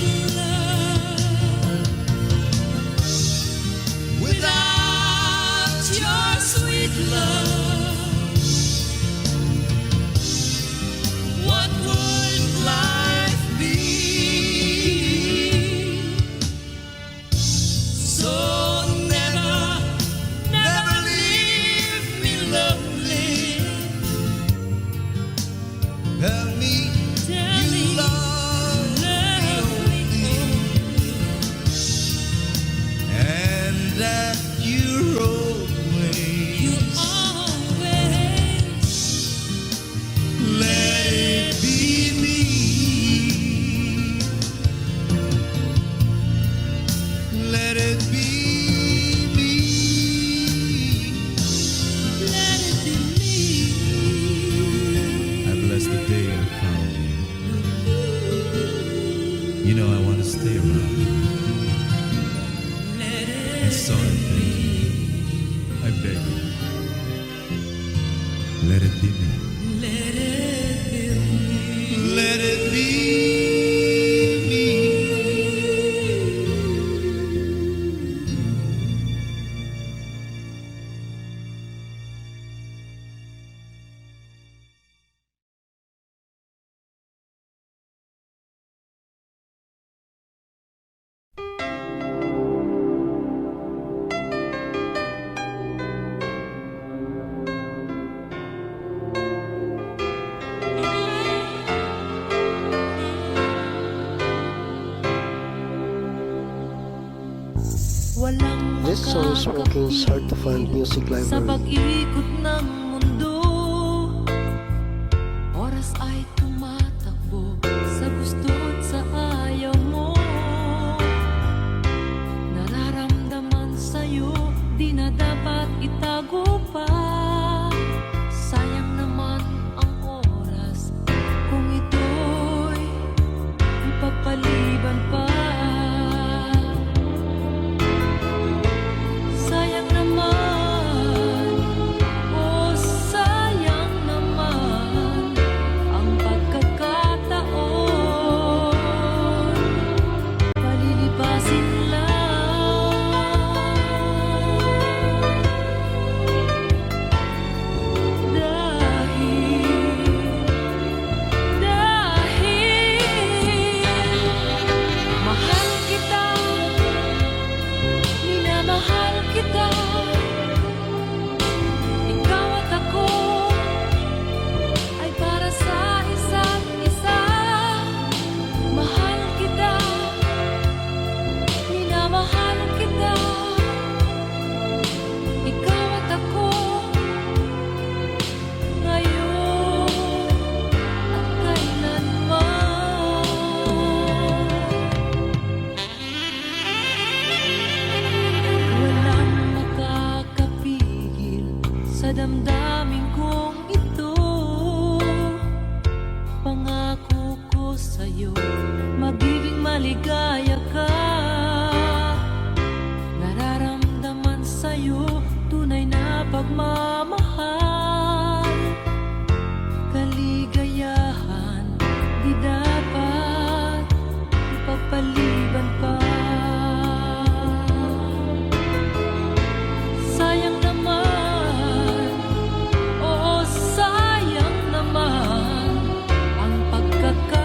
[SPEAKER 5] You know I want to stay around. And sorry, I beg you. Let it be me. Let it be me.
[SPEAKER 1] Walang
[SPEAKER 3] This song is smoking is hard to find music
[SPEAKER 1] sa
[SPEAKER 3] library.
[SPEAKER 1] pag-ikot ng mundo. Oras ay tumatakbo sa gusto't sa ayaw mo. Nararamdaman sa'yo, di na dapat itago pa. Sayang naman ang oras kung ito'y ipagpaliban pa. Sayang naman, oh sayang naman ang pagkakataon. Palilipasin lang. Dahil mahal kita, minamahal kita. Ikaw at ako ay para sa isa't isa. Mahal kita, minamahal kita. Ikaw at ako ngayon at kailanman. Walang makakapigil sa damdamin kong ito. Pangako ko sa'yo, magiging maligaya ka. Nararamdaman sa'yo, tunay na pagmamahal. Kaligayahan, di dapat ipagpaliban pa. Sayang naman, oo sayang naman ang pagkakataon.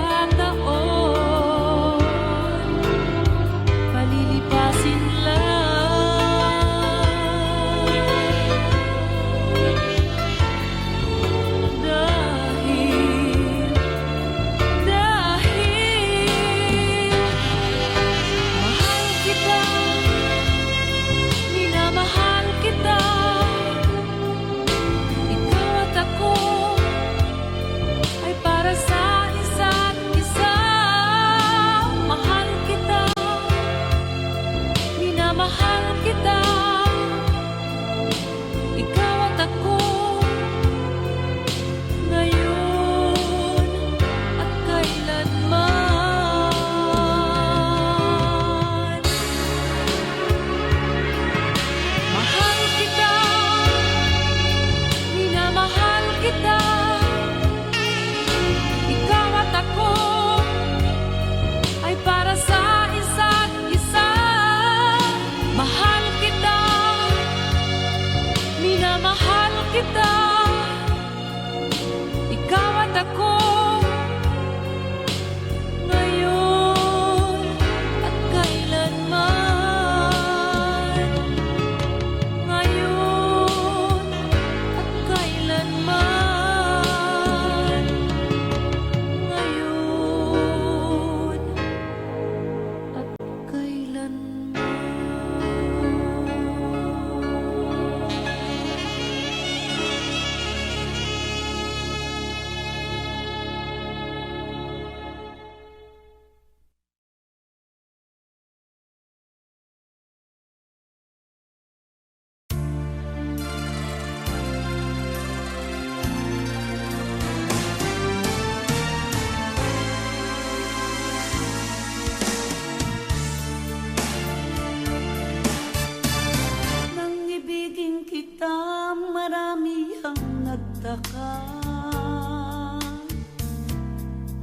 [SPEAKER 2] nagtaka.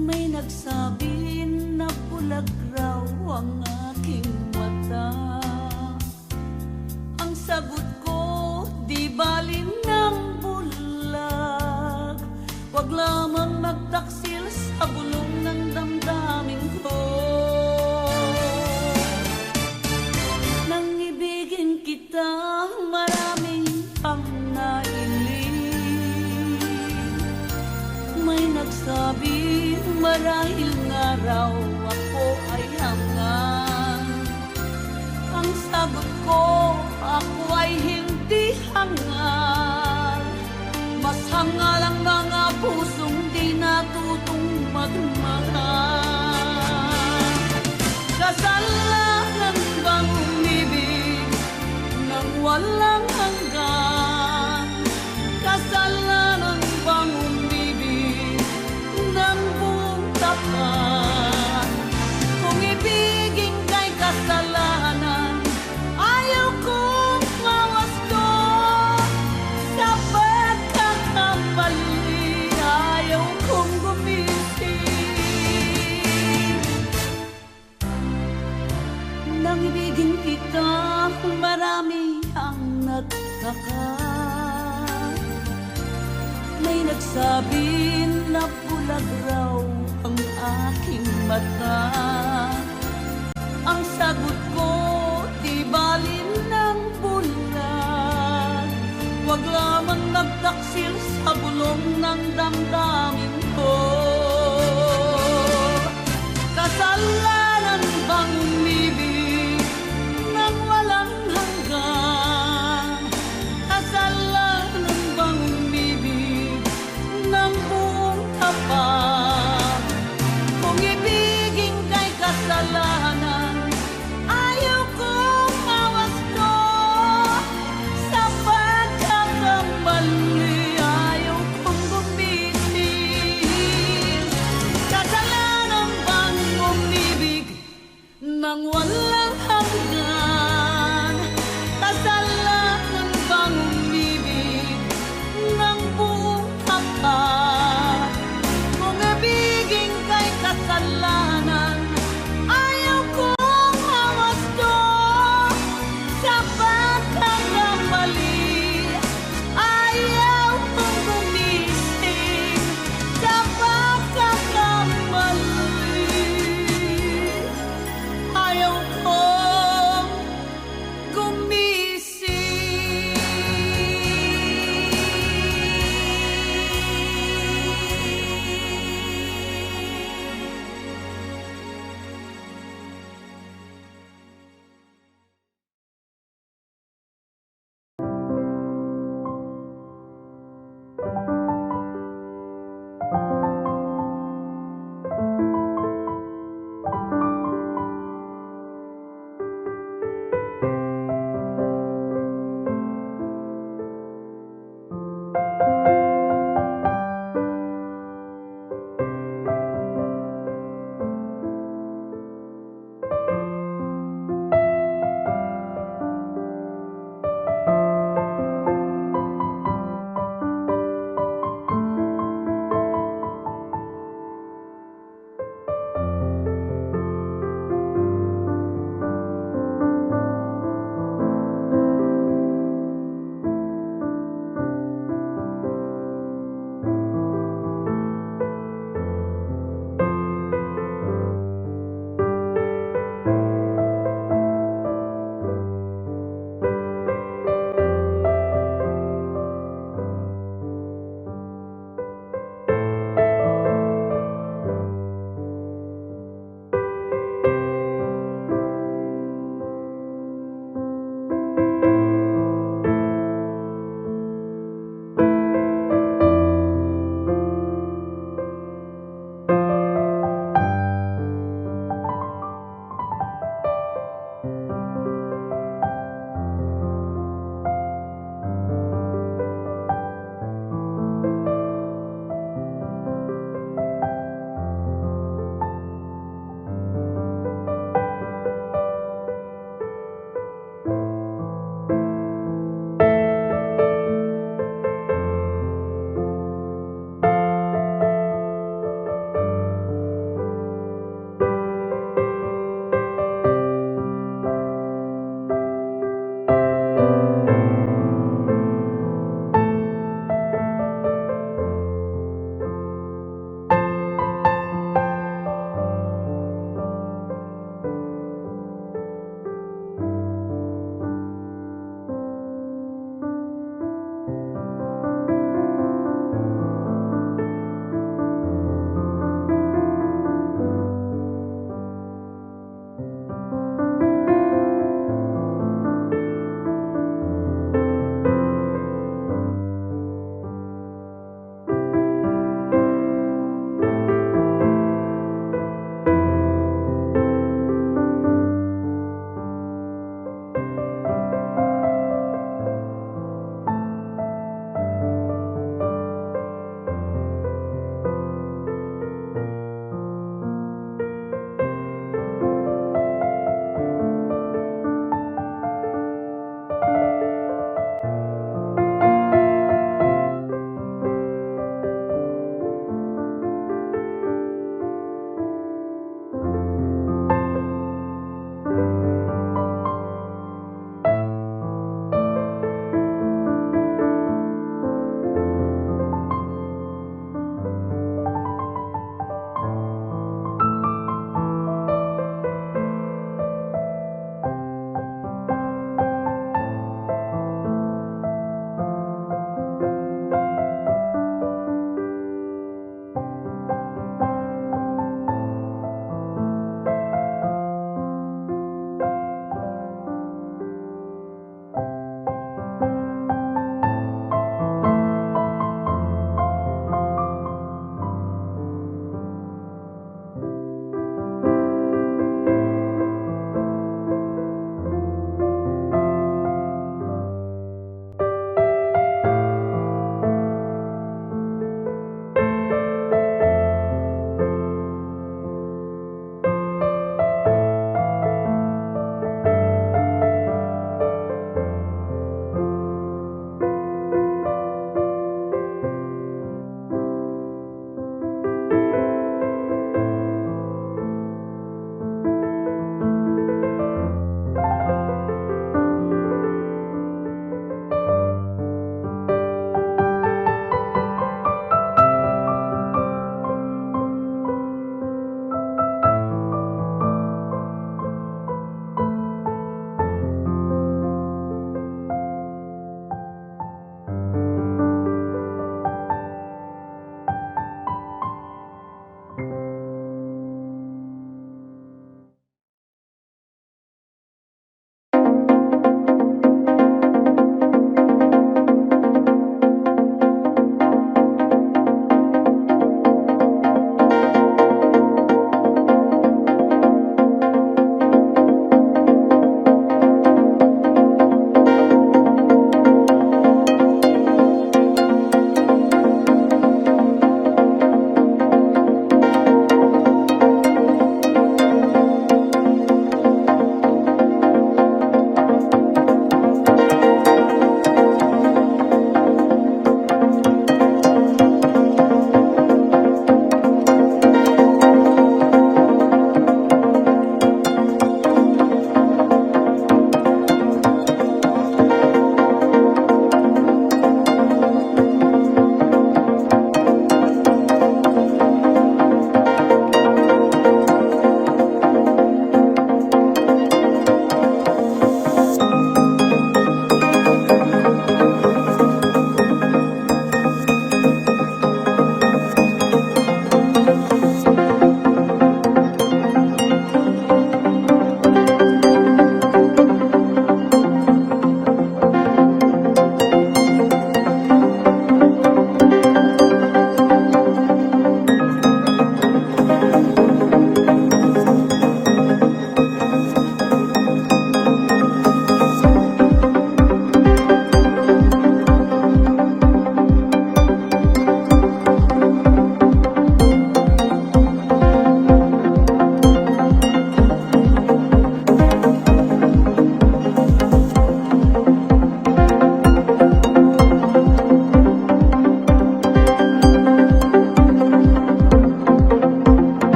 [SPEAKER 2] May nagsabi na bulag raw ang aking mata. Ang sagot ko, di bali ng bulag. Wag lamang magtaksil sa bulong ng damdamin ko. Nang ibigin kita, maraming ang nailing. May nagsabi, marahil nga raw ako ay hangal. Ang sagot ko, ako ay hindi hangal. Mas hangal ang mga pusong di natutong magmahal. Kasalanan bang umibig nang walang hanggan? Kasalanan bang umibig ng buong tapat? Kung ibigin kay kasalanan, ayaw kong mawasto. Sa pagkakamali, ayaw kong gumising. Nang ibigin kita, marami ang nagtaka. May nagsabi na bulag raw ang aking mata. Ang sagot ko, di bali ng bulag. Wag lamang nagtaksil sa bulong ng damdamin ko. Kasalanan bang umibig nang walang hanggan? Kasalanan bang umibig ng buong tapat? Kung ibigin kay kasalanan, ayaw kong mawasto. Sa pagkakamali, ayaw kong gumising. Kasalanan bang umibig nang walang